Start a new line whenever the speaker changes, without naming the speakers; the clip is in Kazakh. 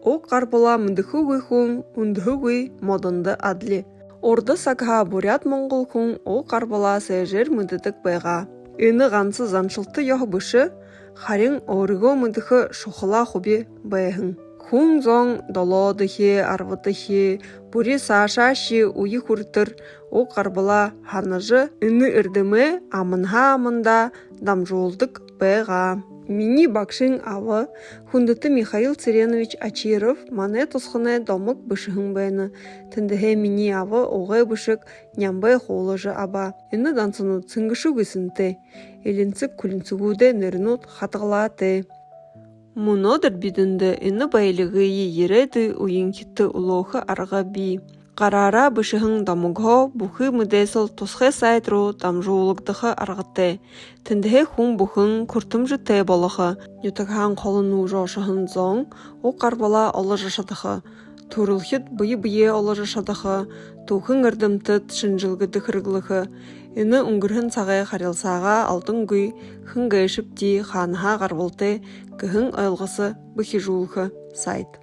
О карбала мындыхугуй хун ундхугуй модонды адли. Орды сакха бурят монгол хун о карбала сэжэр мындыдык байга. Эны ганцы заншылты ёх бышы харин орыго мындыхы шухла хуби байхын. Хун зон долодыхи арватыхи бури сашаши уи хуртыр о карбала ханажы ыны ырдымы амынха амында дамжолдык байга. Мини бакшин авы хундыты Михаил Цыренович Ачиров мане тосхыны домык бышыхын байны. Тіндіхе мини авы оғай бышык нямбай холыжы аба. Эны дансыны цынгышу гысынты. Элінцік күлінцігуде нырнут хатығлаты. Мұнодыр бидінді эны байлығы ереді уйынкетті улоқы арға би. Қарара бышыхын дамыгho бухы мыдесыл тосхе сайтру дамжуулыгдыхы арғыты. Тіндіхе хун бухын күртімжі тәй болығы. Нютагхан қолыну жошыхын зоң, о қарбала олы жашадығы. Турылхет бые олы жашадығы. Тухын ырдымтыт шынжылгыды қырғылығы. Үні үңгірхін сағай қарелсаға алтын гүй, хын гайшып ди ханха қарбылты, кіхін айлғысы бұхи жуылғы сайт.